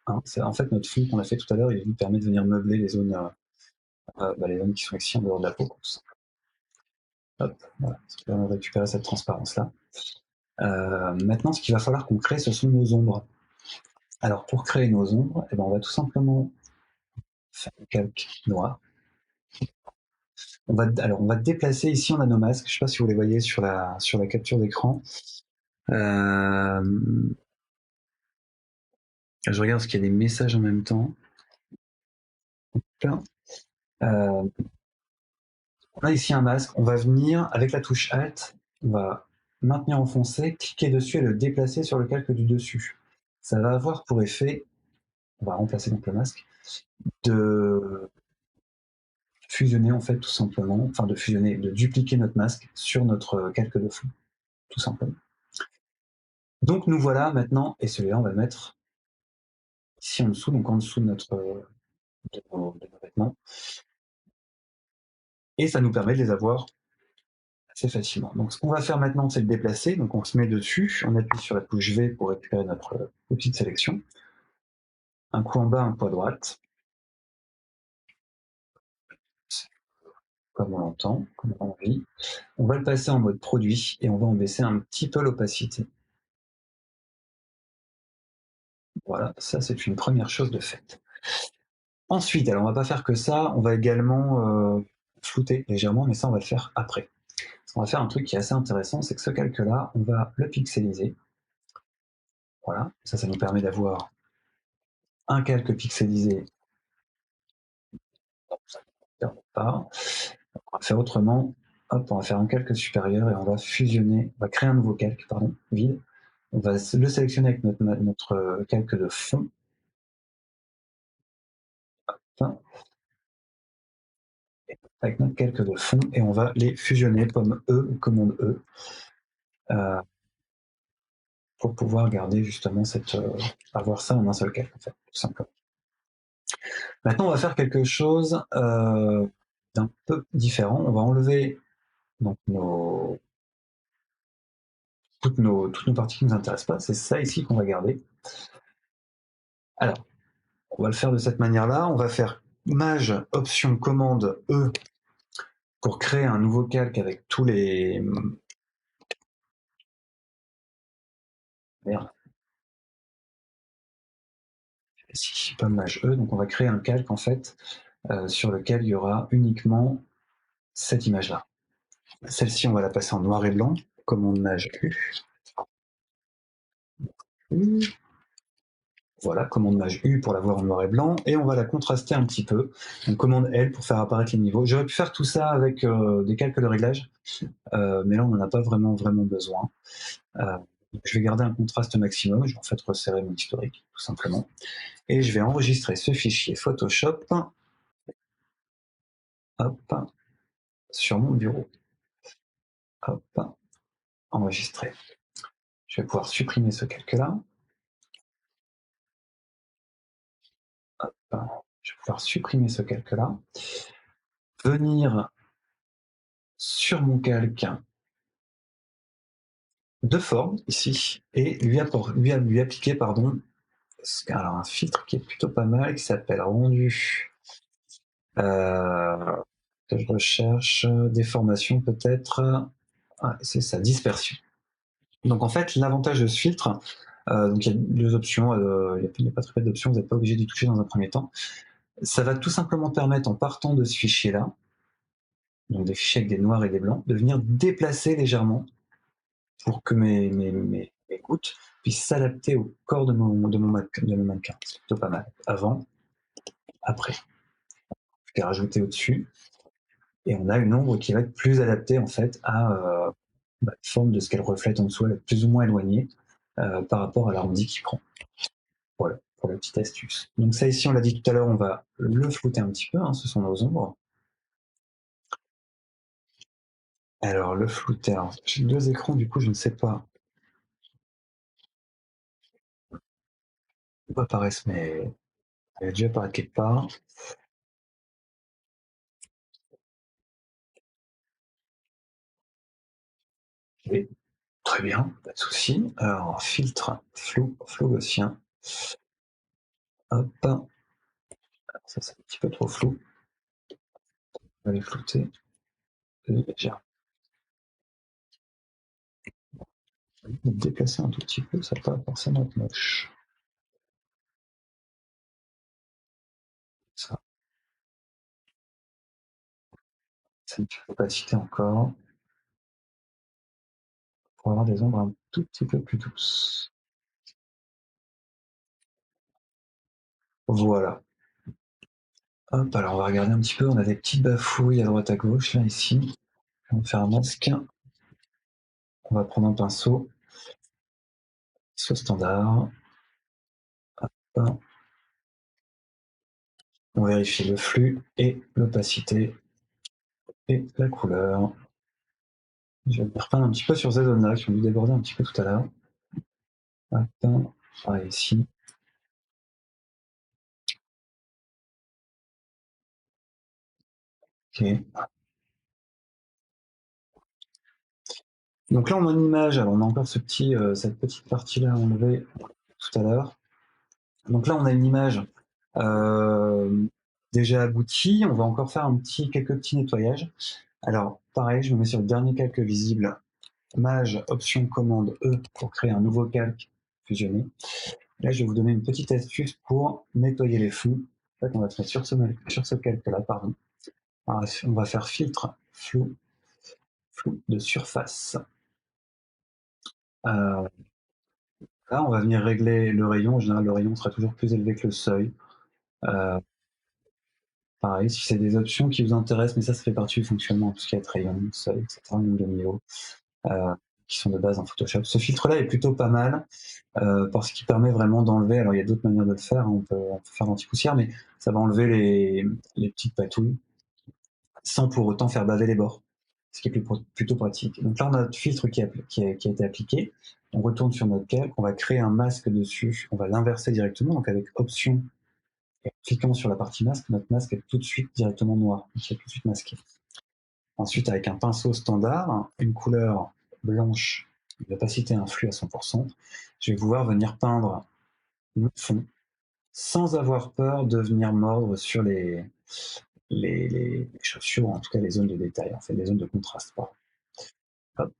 Hein, c'est en fait notre fond qu'on a fait tout à l'heure, il nous permet de venir meubler les zones qui sont ici en dehors de la peau. Hop, voilà, ça permet de récupérer cette transparence-là. Maintenant, ce qu'il va falloir qu'on crée, ce sont nos ombres. Alors, pour créer nos ombres, eh ben, on va tout simplement faire un calque noir. On va déplacer, ici on a nos masques, je ne sais pas si vous les voyez sur la capture d'écran. Je regarde parce qu'il y a des messages en même temps. On a ici un masque, on va venir avec la touche Alt, on va maintenir enfoncé, cliquer dessus et le déplacer sur le calque du dessus. Ça va avoir pour effet, on va remplacer donc le masque, de fusionner en fait tout simplement, enfin de fusionner, de dupliquer notre masque sur notre calque de fond, tout simplement. Donc nous voilà maintenant, et celui-là on va le mettre ici en dessous, donc en dessous de nos vêtements, et ça nous permet de les avoir assez facilement. Donc ce qu'on va faire maintenant, c'est le déplacer, donc on se met dessus, on appuie sur la touche V pour récupérer notre petite sélection, un coup en bas, un coup à droite, comme on l'entend, comme on a envie. On va le passer en mode produit, et on va en baisser un petit peu l'opacité. Voilà, ça c'est une première chose de faite. Ensuite, alors on va pas faire que ça, on va également flouter légèrement, mais ça on va le faire après. On va faire un truc qui est assez intéressant, c'est que ce calque-là, on va le pixeliser. Voilà, ça nous permet d'avoir un calque pixelisé. On va faire autrement. Hop, on va faire un calque supérieur et on va fusionner, on va créer un nouveau calque, pardon, vide. On va le sélectionner avec notre calque de fond. Hop, avec notre calque de fond et on va les fusionner comme E ou commande E pour pouvoir garder justement avoir ça en un seul calque en fait, tout simplement. Maintenant, on va faire quelque chose d'un peu différent. On va enlever donc toutes nos parties qui ne nous intéressent pas. C'est ça ici qu'on va garder. Alors, on va le faire de cette manière-là. On va faire Maj, Option, Commande E pour créer un nouveau calque avec tous les... Merde. Ici, pas Maj E. Donc on va créer un calque en fait sur lequel il y aura uniquement cette image-là. Celle-ci, on va la passer en noir et blanc, commande Maj U. Voilà, commande Maj U pour la voir en noir et blanc, et on va la contraster un petit peu. Donc commande L pour faire apparaître les niveaux. J'aurais pu faire tout ça avec des calques de réglage, mais là on n'en a pas vraiment besoin. Je vais garder un contraste maximum, je vais en fait resserrer mon historique, tout simplement. Et je vais enregistrer ce fichier Photoshop hop, sur mon bureau. Hop, enregistrer. Je vais pouvoir supprimer ce calque-là. Je vais pouvoir supprimer ce calque-là. Venir sur mon calque de forme ici et lui appliquer alors un filtre qui est plutôt pas mal qui s'appelle rendu que je recherche déformation peut-être c'est sa dispersion. Donc en fait l'avantage de ce filtre donc il y a deux options, il n'y a pas très peu d'options, vous n'êtes pas obligé d'y toucher dans un premier temps. Ça va tout simplement permettre, en partant de ce fichier-là, donc des fichiers avec des noirs et des blancs, de venir déplacer légèrement pour que mes gouttes puissent s'adapter au corps de mon mannequin. C'est plutôt pas mal. Avant, après. Je l'ai rajouté au-dessus. Et on a une ombre qui va être plus adaptée en fait à la forme de ce qu'elle reflète en dessous, elle est plus ou moins éloignée par rapport à l'arrondi qu'il prend. Voilà, pour la petite astuce. Donc ça ici, on l'a dit tout à l'heure, on va le flouter un petit peu, hein, ce sont nos ombres. Alors le flouter, j'ai deux écrans, du coup je ne sais pas où apparaissent mes... Elle a dû apparaître quelque part. Et très bien, pas de souci. Alors filtre, flou gaussien. Hop. Alors, ça c'est un petit peu trop flou. On va les flouter légèrement. Déplacer un tout petit peu, ça va pas forcément être moche. Ça, c'est une petite opacité encore pour avoir des ombres un tout petit peu plus douces. Voilà. Hop, alors on va regarder un petit peu, on a des petites bafouilles à droite à gauche, là, ici. On va faire un masque. On va prendre un pinceau standard. Hop. On vérifie le flux et l'opacité et la couleur. Je vais reprendre un petit peu sur ces zones-là qui ont dû déborder un petit peu tout à l'heure. Hop, pareil ici. Ok. Donc là, on a une image. Alors, on a encore cette petite partie-là enlevée tout à l'heure. Donc là, on a une image déjà aboutie. On va encore faire quelques petits nettoyages. Alors, pareil, je me mets sur le dernier calque visible. Maj, option, commande E pour créer un nouveau calque fusionné. Là, je vais vous donner une petite astuce pour nettoyer les flous. En fait, on va se mettre sur ce calque-là, pardon. Alors, on va faire filtre, flou de surface. Là, on va venir régler le rayon. En général, le rayon sera toujours plus élevé que le seuil. Pareil, si c'est des options qui vous intéressent, mais ça fait partie du fonctionnement, tout ce qui est rayon, seuil, etc., nombre de niveau, qui sont de base en Photoshop. Ce filtre-là est plutôt pas mal, parce qu'il permet vraiment d'enlever, alors il y a d'autres manières de le faire, on peut faire l'anti-poussière, mais ça va enlever les petites patouilles, sans pour autant faire baver les bords, ce qui est plutôt pratique. Donc là, on a notre filtre qui a été appliqué, on retourne sur notre calque, on va créer un masque dessus, on va l'inverser directement, donc avec option, et en cliquant sur la partie masque, notre masque est tout de suite directement noir, donc il est tout de suite masqué. Ensuite, avec un pinceau standard, une couleur blanche, une opacité, un flux à 100%, je vais pouvoir venir peindre le fond sans avoir peur de venir mordre sur les chaussures, ou en tout cas les zones de détail, en fait, les zones de contraste. Hop.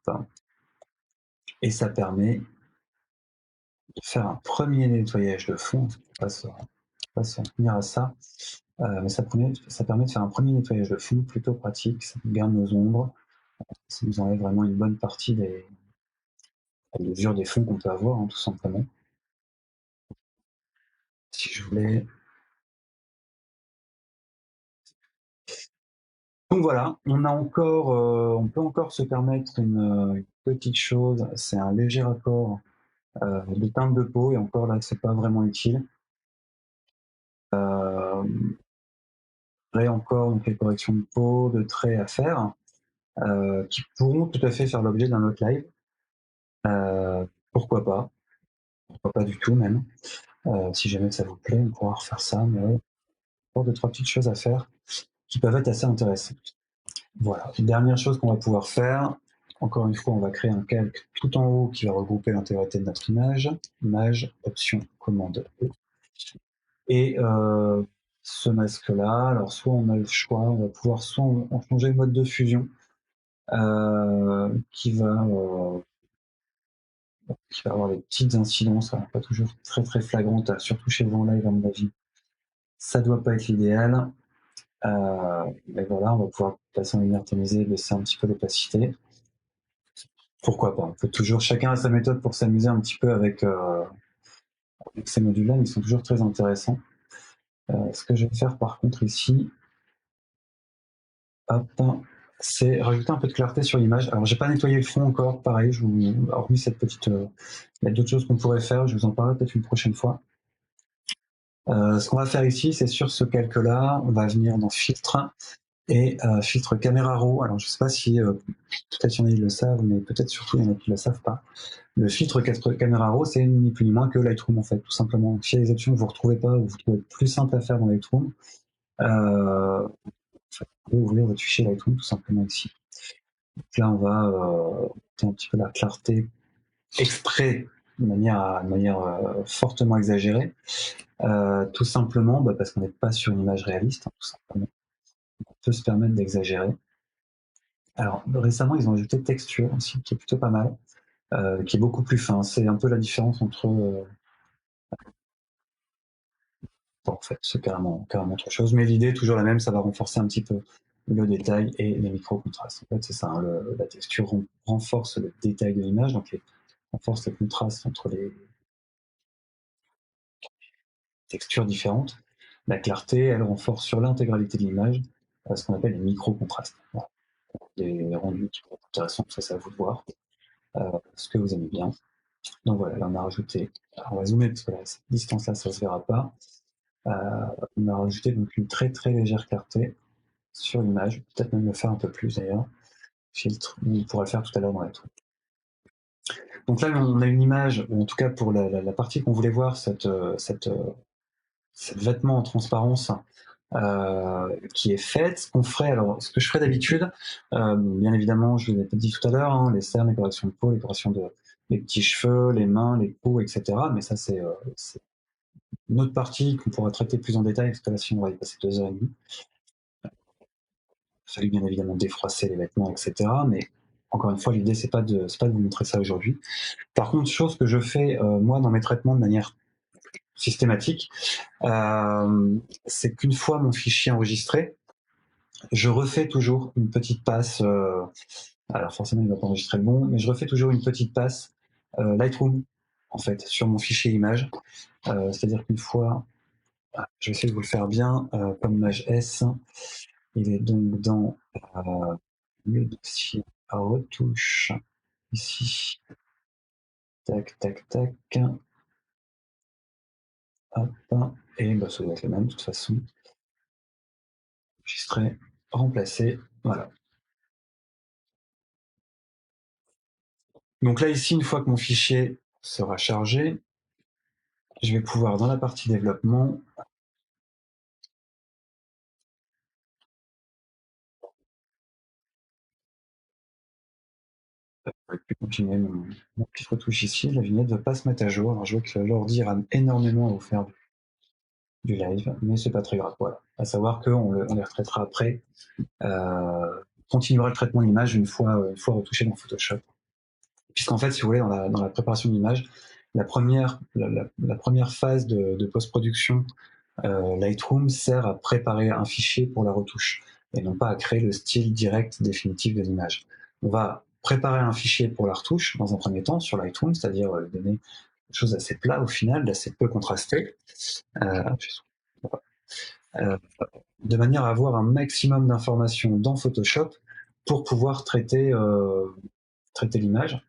Et ça permet de faire un premier nettoyage de fond. On va s'en tenir à ça. Mais ça permet de faire un premier nettoyage de fond plutôt pratique. Ça nous garde nos ombres. Ça nous enlève vraiment une bonne partie des l'usure des fonds qu'on peut avoir, hein, tout simplement. Si je voulais. Donc voilà, on peut encore se permettre une petite chose, c'est un léger rapport de teinte de peau, et encore là, c'est pas vraiment utile. Et encore donc les corrections de peau, de traits à faire, qui pourront tout à fait faire l'objet d'un autre live. Pourquoi pas du tout même. Si jamais ça vous plaît, on pourra refaire ça, mais encore deux, trois petites choses à faire qui peuvent être assez intéressantes. Voilà, dernière chose qu'on va pouvoir faire, encore une fois, on va créer un calque tout en haut qui va regrouper l'intégralité de notre image. Image, option, commande E. Et ce masque-là, alors soit on a le choix, on va pouvoir soit en changer le mode de fusion, qui va avoir des petites incidences, pas toujours très très flagrantes, surtout chez vous en live à mon avis. Ça doit pas être l'idéal. Mais voilà, on va pouvoir passer en lumière tamisée, baisser un petit peu l'opacité. Pourquoi pas? On peut toujours, chacun a sa méthode pour s'amuser un petit peu avec ces modules-là, mais ils sont toujours très intéressants. Ce que je vais faire par contre ici, hop, c'est rajouter un peu de clarté sur l'image. Alors j'ai pas nettoyé le fond encore, pareil, hormis cette petite... il y a d'autres choses qu'on pourrait faire, je vous en parlerai peut-être une prochaine fois. Ce qu'on va faire ici, c'est sur ce calque-là, on va venir dans Filtre et Filtre Caméra Raw. Alors je sais pas si peut-être il y en a qui le savent, mais peut-être surtout il y en a qui le savent pas. Le filtre Caméra Raw, c'est ni plus ni moins que Lightroom en fait, tout simplement. S'il y a des options que vous ne retrouvez pas ou vous trouvez plus simple à faire dans Lightroom, vous pouvez ouvrir votre fichier Lightroom tout simplement ici. Donc là, on va monter un petit peu la clarté exprès de manière fortement exagérée, tout simplement parce qu'on n'est pas sur une image réaliste, hein, tout simplement. On peut se permettre d'exagérer. Alors récemment, ils ont ajouté texture aussi, qui est plutôt pas mal, qui est beaucoup plus fin. C'est un peu la différence entre en fait, c'est carrément autre chose. Mais l'idée est toujours la même, ça va renforcer un petit peu le détail et les micro-contrastes. En fait, c'est ça, hein, la texture renforce le détail de l'image, donc renforce le contraste entre les textures différentes. La clarté, elle renforce sur l'intégralité de l'image ce qu'on appelle les micro-contrastes. Voilà. Des rendus qui vont être intéressants, ça c'est à vous de voir ce que vous aimez bien. Donc voilà, là on a rajouté, on va zoomer parce que là, cette distance-là, ça ne se verra pas. On a rajouté donc une très très légère clarté sur l'image, peut-être même le faire un peu plus d'ailleurs. Filtre, on pourra le faire tout à l'heure dans la tour. Donc là, on a une image, ou en tout cas pour la partie qu'on voulait voir, cette vêtement en transparence qui est faite. Ce qu'on ferait, alors ce que je ferais d'habitude, bien évidemment, je vous l'ai dit tout à l'heure, hein, les cernes, les corrections de peau, les corrections des petits cheveux, les mains, les peaux, etc. Mais ça, c'est une autre partie qu'on pourra traiter plus en détail, parce que là, sinon, on va y passer 2h30. Il a fallu bien évidemment défroisser les vêtements, etc. Mais encore une fois, l'idée, c'est pas de vous montrer ça aujourd'hui. Par contre, chose que je fais, moi, dans mes traitements de manière systématique, c'est qu'une fois mon fichier enregistré, je refais toujours une petite passe. Alors forcément, il ne va pas enregistrer le bon, mais je refais toujours une petite passe Lightroom, en fait, sur mon fichier image. C'est-à-dire qu'une fois, je vais essayer de vous le faire bien, comme image S, il est donc dans le dossier retouche, ici. Tac, tac, tac. Hop. Et ça doit être le même de toute façon. Enregistrer, remplacer, voilà. Donc là, ici, une fois que mon fichier sera chargé, je vais pouvoir, dans la partie développement, je vais continuer mon petite retouche ici. La vignette ne va pas se mettre à jour. Alors, je vois que l'ordi rame énormément à vous faire du live, mais c'est pas très grave. Voilà. À savoir qu'on les retraitera après. Continuera le traitement de l'image une fois retouché dans Photoshop. Puisqu'en fait, si vous voulez, dans la préparation de l'image, la première phase de post-production Lightroom sert à préparer un fichier pour la retouche et non pas à créer le style direct définitif de l'image. On va préparer un fichier pour la retouche dans un premier temps sur Lightroom, c'est-à-dire donner des choses assez plat au final, d'assez peu contrasté, de manière à avoir un maximum d'informations dans Photoshop pour pouvoir traiter l'image.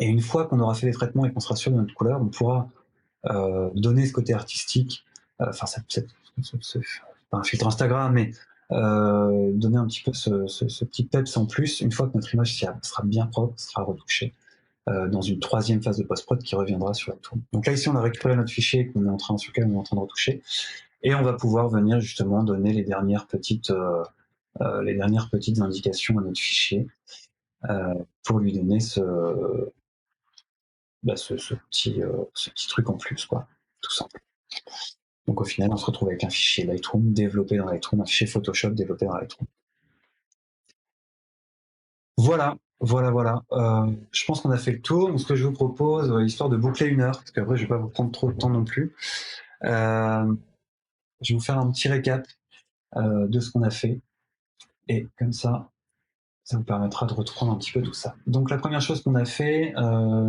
Et une fois qu'on aura fait les traitements et qu'on sera sûr de notre couleur, on pourra donner ce côté artistique, enfin c'est pas un filtre Instagram, mais donner un petit peu ce petit peps en plus une fois que notre image sera bien propre, sera retouchée dans une troisième phase de post-prod qui reviendra sur la tour. Donc là ici on a récupéré notre fichier sur lequel on est en train de retoucher et on va pouvoir venir justement donner les dernières petites indications à notre fichier pour lui donner ce petit truc en plus, quoi, tout simplement. Donc au final, on se retrouve avec un fichier Lightroom développé dans Lightroom, un fichier Photoshop développé dans Lightroom. Voilà. Je pense qu'on a fait le tour. Donc, ce que je vous propose, histoire de boucler 1 heure, parce qu'après je vais pas vous prendre trop de temps non plus, je vais vous faire un petit récap de ce qu'on a fait. Et comme ça vous permettra de reprendre un petit peu tout ça. Donc la première chose qu'on a fait,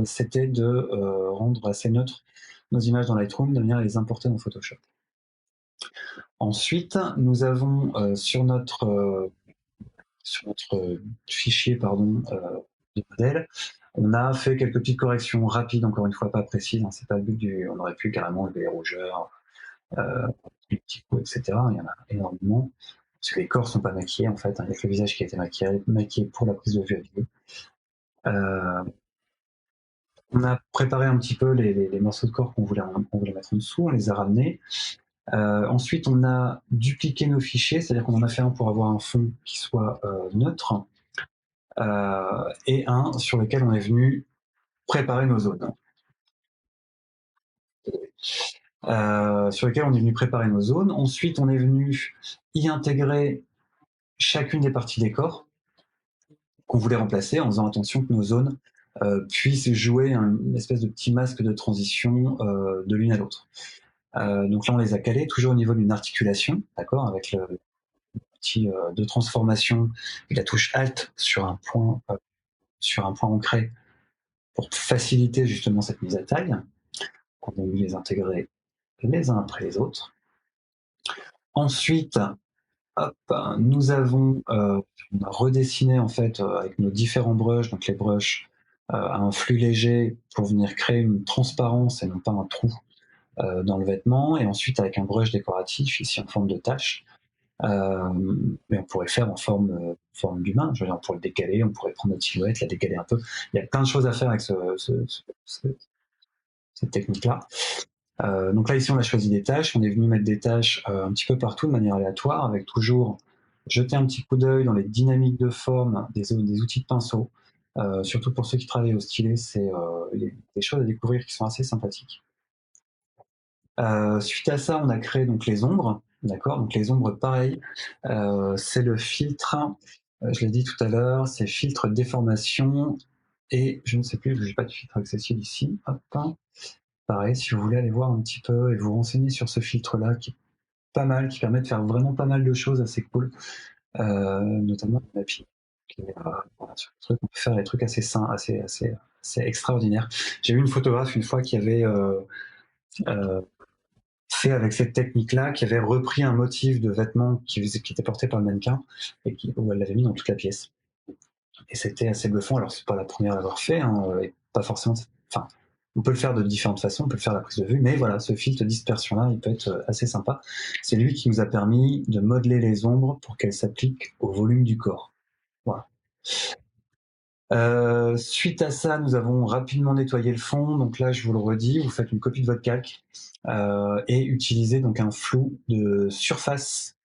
c'était de rendre assez neutre nos images dans Lightroom, de manière à les importer dans Photoshop. Ensuite, nous avons sur notre fichier de modèle, on a fait quelques petites corrections rapides, encore une fois pas précises, hein, c'est pas le but on aurait pu carrément enlever les rougeurs, les petits coups, etc. Il y en a énormément. Parce que les corps sont pas maquillés en fait, hein. Il y a que le visage qui a été maquillé pour la prise de vue à vidéo. On a préparé un petit peu les morceaux de corps qu'on voulait mettre en dessous, on les a ramenés. Ensuite, on a dupliqué nos fichiers, c'est-à-dire qu'on en a fait un pour avoir un fond qui soit neutre, et un sur lequel on est venu préparer nos zones. Ensuite, on est venu y intégrer chacune des parties des corps qu'on voulait remplacer en faisant attention que nos zones puissent jouer une espèce de petit masque de transition de l'une à l'autre. Donc là, on les a calés toujours au niveau d'une articulation, d'accord, avec le petit de transformation et la touche Alt sur un point ancré pour faciliter justement cette mise à taille. On a mis les intégrer les uns après les autres. Ensuite, hop, nous avons on a redessiné en fait avec nos différents brushes, donc les brushes à un flux léger pour venir créer une transparence et non pas un trou dans le vêtement, et ensuite avec un brush décoratif ici en forme de tache. Mais on pourrait le faire en forme d'humain. Je veux dire, on pourrait le décaler, on pourrait prendre notre silhouette, la décaler un peu. Il y a plein de choses à faire avec cette technique-là. Donc là, ici, on a choisi des tâches. On est venu mettre des tâches un petit peu partout de manière aléatoire, avec toujours jeter un petit coup d'œil dans les dynamiques de forme des outils de pinceau. Surtout pour ceux qui travaillent au stylet, c'est des choses à découvrir qui sont assez sympathiques. Suite à ça, on a créé donc les ombres. D'accord, donc les ombres, pareil, c'est le filtre, je l'ai dit tout à l'heure, c'est filtre déformation, et je ne sais plus, je n'ai pas de filtre accessible ici. Hop. Pareil, si vous voulez aller voir un petit peu et vous renseigner sur ce filtre-là, qui est pas mal, qui permet de faire vraiment pas mal de choses assez cool, notamment le mapping. Voilà, sur le truc, on peut faire des trucs assez sains, assez extraordinaires. J'ai vu une photographe une fois qui avait fait avec cette technique-là, qui avait repris un motif de vêtement qui était porté par le mannequin et où elle l'avait mis dans toute la pièce. Et c'était assez bluffant. Alors c'est pas la première à l'avoir fait, hein, et pas forcément. Enfin, on peut le faire de différentes façons, on peut le faire à la prise de vue, mais voilà, ce filtre de dispersion-là, il peut être assez sympa. C'est lui qui nous a permis de modeler les ombres pour qu'elles s'appliquent au volume du corps. Voilà. Suite à ça, nous avons rapidement nettoyé le fond. Donc là, je vous le redis, vous faites une copie de votre calque et utilisez donc un flou de surface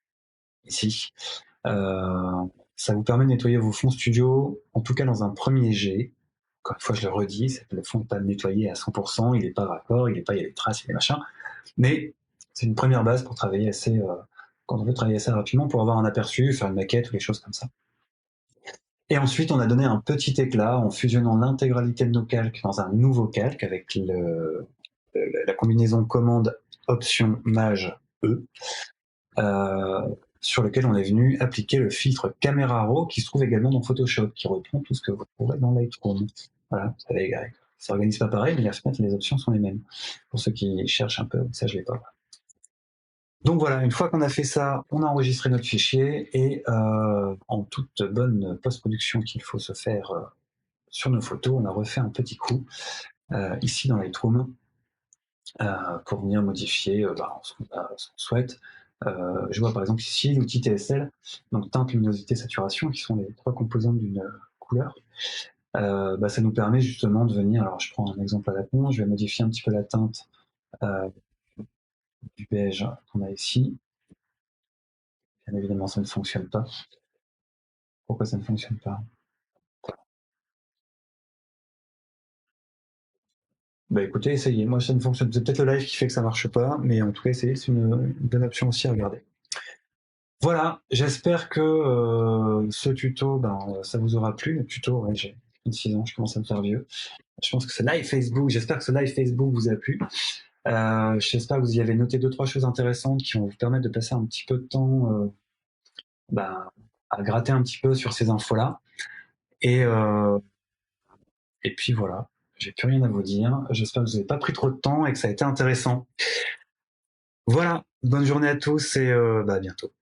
ici. Ça vous permet de nettoyer vos fonds studio, en tout cas dans un premier jet. Encore une fois, je le redis, le fond n'est pas nettoyé à 100%, il n'est pas raccord, il y a des traces, il y a des machins. Mais c'est une première base pour travailler quand on veut travailler assez rapidement, pour avoir un aperçu, faire une maquette ou des choses comme ça. Et ensuite, on a donné un petit éclat en fusionnant l'intégralité de nos calques dans un nouveau calque avec la combinaison commande option maj E, sur lequel on est venu appliquer le filtre Camera Raw qui se trouve également dans Photoshop, qui reprend tout ce que vous trouverez dans Lightroom. Voilà, vous savez, ça s'organise pas pareil, mais la fenêtre et les options sont les mêmes. Pour ceux qui cherchent un peu, ça je l'ai pas. Donc voilà, une fois qu'on a fait ça, on a enregistré notre fichier et en toute bonne post-production qu'il faut se faire sur nos photos, on a refait un petit coup ici dans Lightroom pour venir modifier ce qu'on souhaite. Je vois par exemple ici l'outil TSL, donc teinte, luminosité, saturation, qui sont les trois composantes d'une couleur. Ça nous permet justement de venir, alors je prends un exemple à la con, je vais modifier un petit peu la teinte du beige qu'on a ici. Bien évidemment, ça ne fonctionne pas. Pourquoi ça ne fonctionne pas? Bah écoutez, essayez. Moi, ça ne fonctionne. C'est peut-être le live qui fait que ça marche pas, mais en tout cas, essayez. C'est une bonne option aussi à regarder. Voilà. J'espère que ce tuto, ça vous aura plu. Le tuto, ouais, j'ai 26 ans, je commence à me faire vieux. Je pense que ce live Facebook, j'espère que ce live Facebook vous a plu. J'espère que vous y avez noté deux, trois choses intéressantes qui vont vous permettre de passer un petit peu de temps bah, à gratter un petit peu sur ces infos-là. Et, euh, et puis voilà, j'ai plus rien à vous dire. J'espère que vous n'avez pas pris trop de temps et que ça a été intéressant. Voilà, bonne journée à tous et à bientôt.